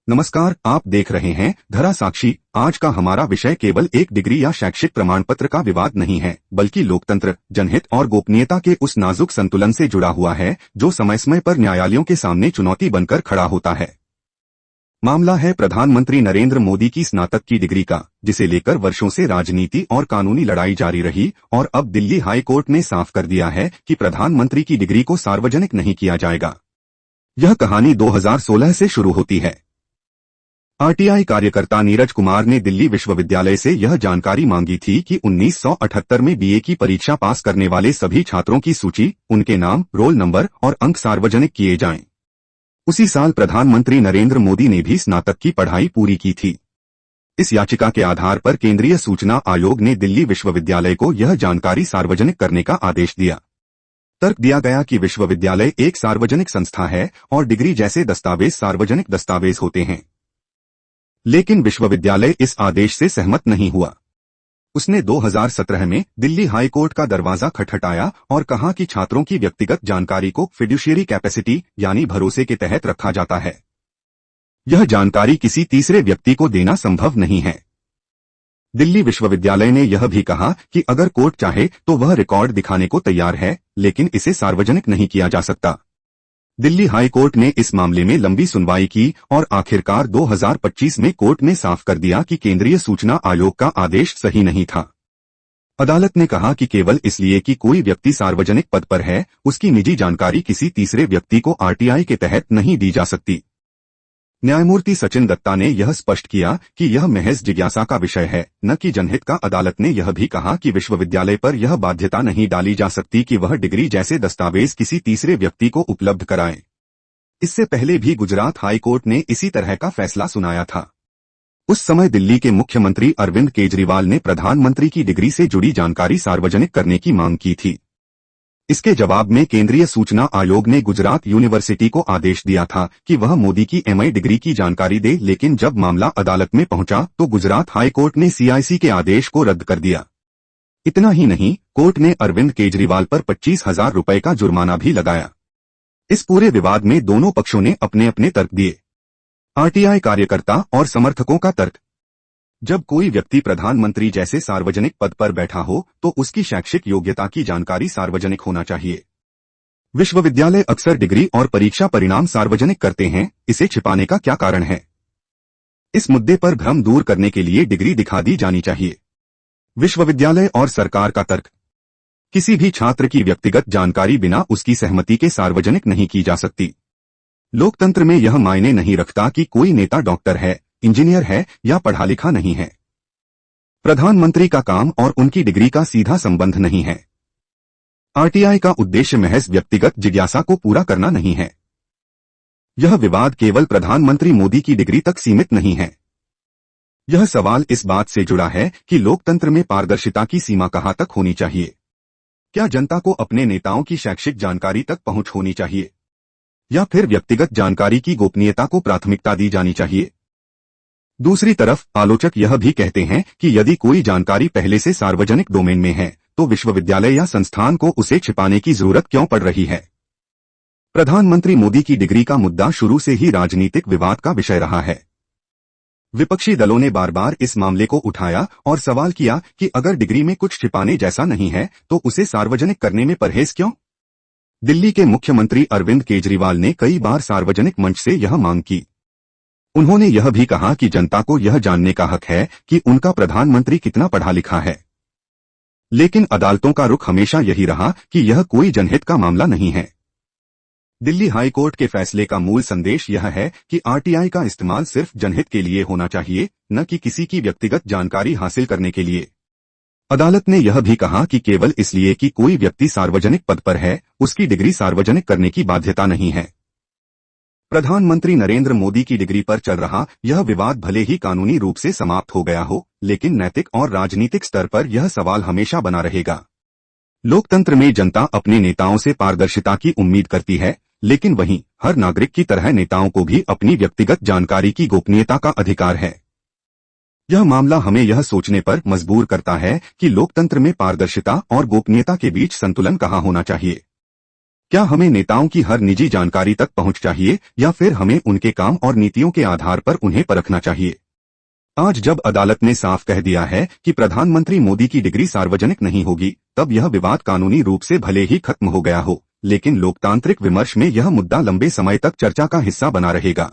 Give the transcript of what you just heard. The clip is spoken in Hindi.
नमस्कार, आप देख रहे हैं धरा साक्षी। आज का हमारा विषय केवल एक डिग्री या शैक्षिक प्रमाण पत्र का विवाद नहीं है, बल्कि लोकतंत्र, जनहित और गोपनीयता के उस नाजुक संतुलन से जुड़ा हुआ है जो समय समय पर न्यायालयों के सामने चुनौती बनकर खड़ा होता है। मामला है प्रधानमंत्री नरेंद्र मोदी की स्नातक की डिग्री का, जिसे लेकर वर्षों से राजनीति और कानूनी लड़ाई जारी रही और अब दिल्ली हाई कोर्ट ने साफ कर दिया है कि प्रधानमंत्री की डिग्री को सार्वजनिक नहीं किया जाएगा। यह कहानी 2016 से शुरू होती है। आरटीआई कार्यकर्ता नीरज कुमार ने दिल्ली विश्वविद्यालय से यह जानकारी मांगी थी कि 1978 में बीए की परीक्षा पास करने वाले सभी छात्रों की सूची, उनके नाम, रोल नंबर और अंक सार्वजनिक किए जाएं। उसी साल प्रधानमंत्री नरेंद्र मोदी ने भी स्नातक की पढ़ाई पूरी की थी। इस याचिका के आधार पर केंद्रीय सूचना आयोग ने दिल्ली विश्वविद्यालय को यह जानकारी सार्वजनिक करने का आदेश दिया। तर्क दिया गया कि विश्वविद्यालय एक सार्वजनिक संस्था है और डिग्री जैसे दस्तावेज सार्वजनिक दस्तावेज होते हैं। लेकिन विश्वविद्यालय इस आदेश से सहमत नहीं हुआ। उसने 2017 में दिल्ली हाई कोर्ट का दरवाजा खटखटाया और कहा कि छात्रों की व्यक्तिगत जानकारी को फिड्यूशियरी कैपेसिटी यानी भरोसे के तहत रखा जाता है। यह जानकारी किसी तीसरे व्यक्ति को देना संभव नहीं है। दिल्ली विश्वविद्यालय ने यह भी कहा कि अगर कोर्ट चाहे तो वह रिकॉर्ड दिखाने को तैयार है, लेकिन इसे सार्वजनिक नहीं किया जा सकता। दिल्ली हाई कोर्ट ने इस मामले में लंबी सुनवाई की और आखिरकार 2025 में कोर्ट ने साफ कर दिया कि केंद्रीय सूचना आयोग का आदेश सही नहीं था। अदालत ने कहा कि केवल इसलिए कि कोई व्यक्ति सार्वजनिक पद पर है, उसकी निजी जानकारी किसी तीसरे व्यक्ति को आरटीआई के तहत नहीं दी जा सकती। न्यायमूर्ति सचिन दत्ता ने यह स्पष्ट किया कि यह महज जिज्ञासा का विषय है, न कि जनहित का। अदालत ने यह भी कहा कि विश्वविद्यालय पर यह बाध्यता नहीं डाली जा सकती कि वह डिग्री जैसे दस्तावेज किसी तीसरे व्यक्ति को उपलब्ध कराए। इससे पहले भी गुजरात हाई कोर्ट ने इसी तरह का फैसला सुनाया था। उस समय दिल्ली के मुख्यमंत्री अरविंद केजरीवाल ने प्रधानमंत्री की डिग्री से जुड़ी जानकारी सार्वजनिक करने की मांग की थी। इसके जवाब में केंद्रीय सूचना आयोग ने गुजरात यूनिवर्सिटी को आदेश दिया था कि वह मोदी की एमए डिग्री की जानकारी दे, लेकिन जब मामला अदालत में पहुंचा तो गुजरात हाई कोर्ट ने सीआईसी के आदेश को रद्द कर दिया। इतना ही नहीं, कोर्ट ने अरविंद केजरीवाल पर 25,000 रुपए का जुर्माना भी लगाया। इस पूरे विवाद में दोनों पक्षों ने अपने अपने तर्क दिए। आरटीआई कार्यकर्ता और समर्थकों का तर्क: जब कोई व्यक्ति प्रधानमंत्री जैसे सार्वजनिक पद पर बैठा हो तो उसकी शैक्षिक योग्यता की जानकारी सार्वजनिक होना चाहिए। विश्वविद्यालय अक्सर डिग्री और परीक्षा परिणाम सार्वजनिक करते हैं, इसे छिपाने का क्या कारण है? इस मुद्दे पर भ्रम दूर करने के लिए डिग्री दिखा दी जानी चाहिए। विश्वविद्यालय और सरकार का तर्क: किसी भी छात्र की व्यक्तिगत जानकारी बिना उसकी सहमति के सार्वजनिक नहीं की जा सकती। लोकतंत्र में यह मायने नहीं रखता कि कोई नेता डॉक्टर है, इंजीनियर है या पढ़ा लिखा नहीं है। प्रधानमंत्री का काम और उनकी डिग्री का सीधा संबंध नहीं है। आरटीआई का उद्देश्य महज व्यक्तिगत जिज्ञासा को पूरा करना नहीं है। यह विवाद केवल प्रधानमंत्री मोदी की डिग्री तक सीमित नहीं है। यह सवाल इस बात से जुड़ा है कि लोकतंत्र में पारदर्शिता की सीमा कहां तक होनी चाहिए। क्या जनता को अपने नेताओं की शैक्षिक जानकारी तक पहुंच होनी चाहिए, या फिर व्यक्तिगत जानकारी की गोपनीयता को प्राथमिकता दी जानी चाहिए? दूसरी तरफ आलोचक यह भी कहते हैं कि यदि कोई जानकारी पहले से सार्वजनिक डोमेन में है तो विश्वविद्यालय या संस्थान को उसे छिपाने की जरूरत क्यों पड़ रही है? प्रधानमंत्री मोदी की डिग्री का मुद्दा शुरू से ही राजनीतिक विवाद का विषय रहा है। विपक्षी दलों ने बार बार इस मामले को उठाया और सवाल किया कि अगर डिग्री में कुछ छिपाने जैसा नहीं है तो उसे सार्वजनिक करने में परहेज क्यों? दिल्ली के मुख्यमंत्री अरविंद केजरीवाल ने कई बार सार्वजनिक मंच से यह मांग की। उन्होंने यह भी कहा कि जनता को यह जानने का हक है कि उनका प्रधानमंत्री कितना पढ़ा लिखा है। लेकिन अदालतों का रुख हमेशा यही रहा कि यह कोई जनहित का मामला नहीं है। दिल्ली हाई कोर्ट के फैसले का मूल संदेश यह है कि आरटीआई का इस्तेमाल सिर्फ जनहित के लिए होना चाहिए, न कि किसी की व्यक्तिगत जानकारी हासिल करने के लिए। अदालत ने यह भी कहा कि केवल इसलिए कि कोई व्यक्ति सार्वजनिक पद पर है, उसकी डिग्री सार्वजनिक करने की बाध्यता नहीं है। प्रधानमंत्री नरेंद्र मोदी की डिग्री पर चल रहा यह विवाद भले ही कानूनी रूप से समाप्त हो गया हो, लेकिन नैतिक और राजनीतिक स्तर पर यह सवाल हमेशा बना रहेगा। लोकतंत्र में जनता अपने नेताओं से पारदर्शिता की उम्मीद करती है, लेकिन वहीं हर नागरिक की तरह नेताओं को भी अपनी व्यक्तिगत जानकारी की गोपनीयता का अधिकार है। यह मामला हमें यह सोचने पर मजबूर करता है कि लोकतंत्र में पारदर्शिता और गोपनीयता के बीच संतुलन कहाँ होना चाहिए। क्या हमें नेताओं की हर निजी जानकारी तक पहुंच चाहिए या फिर हमें उनके काम और नीतियों के आधार पर उन्हें परखना चाहिए? आज जब अदालत ने साफ कह दिया है कि प्रधानमंत्री मोदी की डिग्री सार्वजनिक नहीं होगी, तब यह विवाद कानूनी रूप से भले ही खत्म हो गया हो, लेकिन लोकतांत्रिक विमर्श में यह मुद्दा लंबे समय तक चर्चा का हिस्सा बना रहेगा।